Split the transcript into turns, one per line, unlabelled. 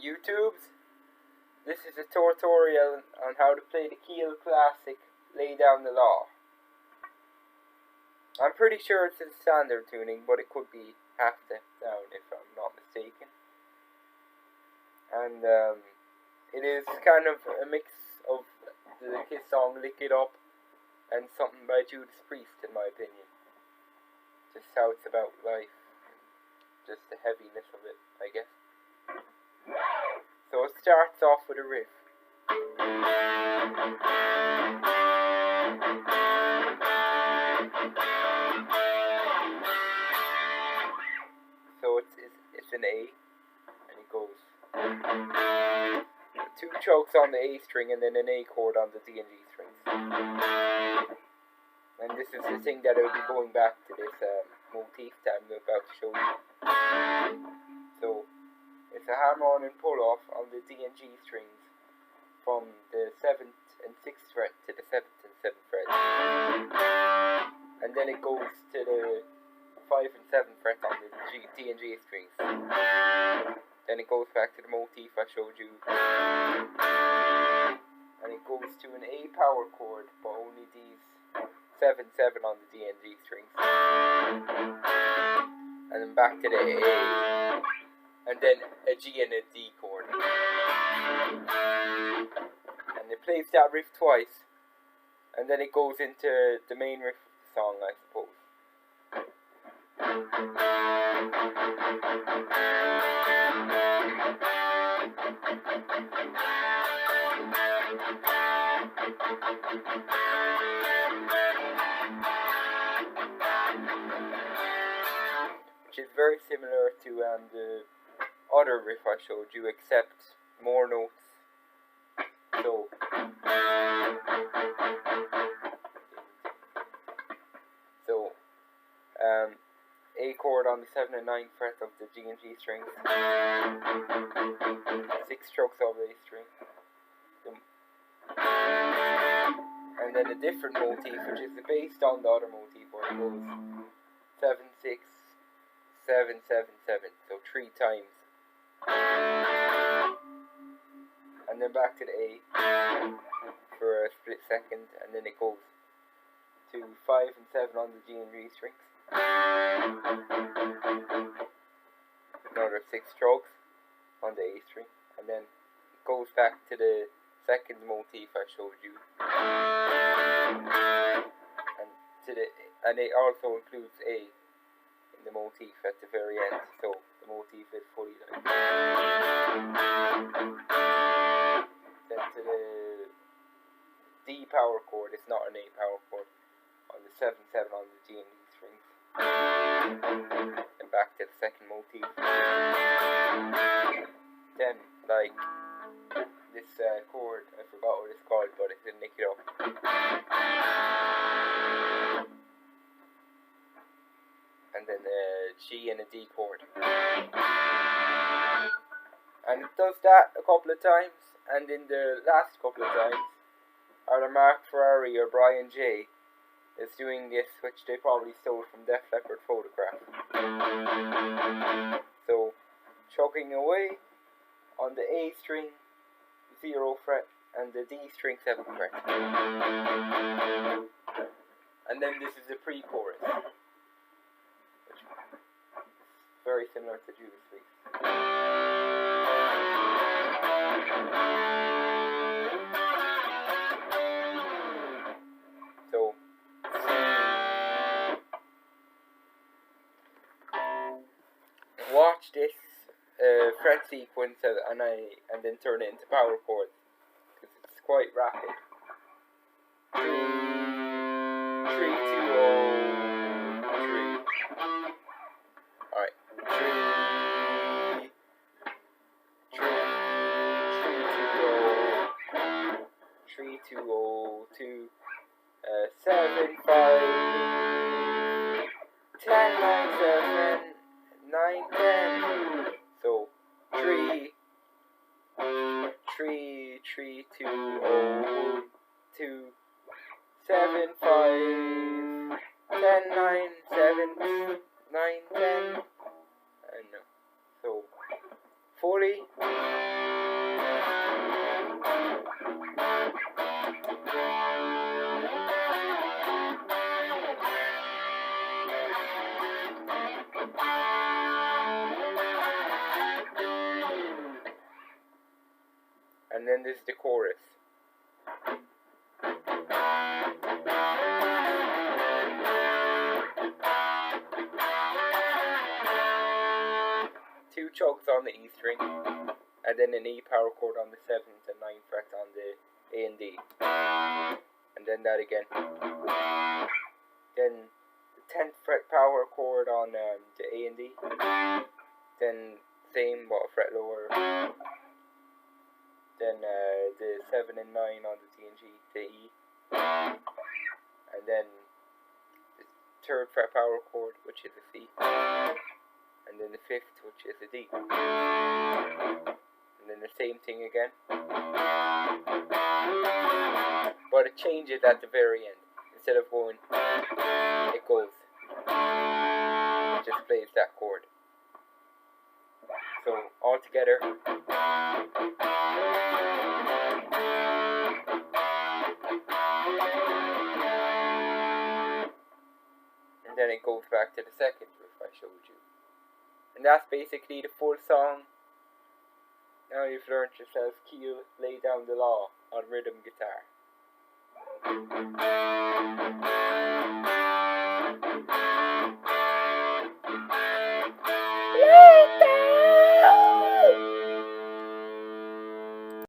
YouTubes, this is a tutorial on how to play the Keel classic Lay Down the Law. I'm pretty sure it's in standard tuning, but it could be half the down if I'm not mistaken. And it is kind of a mix of the Kiss song Lick It Up and something by Judas Priest, in my opinion. Just how it's about life, just the heaviness of it, I guess. So it starts off with a riff. So it's an A, and it goes 2 chokes on the A string and then an A chord on the D and G strings. And this is the thing that I'll be going back to this motif that I'm about to show you. So it's a hammer-on and pull-off on the D and G strings from the 7th and 6th fret to the 7th and 7th fret. And then it goes to the 5th and 7th fret on the D and G strings. Then it goes back to the motif I showed you. And it goes to an A power chord, but only these 7/7 on the D and G strings. And then back to the A. And then a G and a D chord. And it plays that riff twice. And then it goes into the main riff of the song, I suppose. Which is very similar to the other riff I showed you, except more notes. So A chord on the 7th and 9th fret of the G and G strings, 6 strokes of the A string, and then a different motif which is based on the other motif where it goes 7/6, 7/7/7, so 3 times. And then back to the A for a split second, and then it goes to 5 and 7 on the G and G strings. Another 6 strokes on the A string, and then it goes back to the second motif I showed you, and it also includes A in the motif at the very end, so the motif is fully like. Then to the D power chord, it's not an A power chord, on the 7/7 on the G and D strings. And back to the second motif. Then, like, this chord, I forgot what it's called, but it's a Lick It Up. And then a G and a D chord. And it does that a couple of times, and in the last couple of times, either Mark Ferrari or Brian J is doing this, which they probably stole from Def Leppard Photograph. So, chugging away on the A string, 0 fret, and the D string, 7th fret. And then this is the pre-chorus, which is very similar to Judas Priest. watch this fret sequence and then turn it into power chords, because it's quite rapid. 3, 2, 0, 3. Alright. 3, 3, 2, 0, 2, 7, 5, 10, 9, 7, 9, 10. So 3, 2, 0, 2, 7, 5, 10, 9, 7, 9, 10. And so 40. And then there's the chorus. Two chugs on the E string, and then an E power chord on the 7th and 9th fret on the A and D. And then that again. Then the 10th fret power chord on the A and D. Then same but a fret lower. Then the 7 and 9 on the D and G to E. And then the 3rd fret power chord, which is a C. And then the 5th, which is a D. And then the same thing again. But it changes at the very end. Instead of going, it goes. It just plays that chord. So, all together. And then it goes back to the second riff I showed you. And that's basically the full song. Now you've learned yourself Keel, Lay Down the Law on rhythm guitar.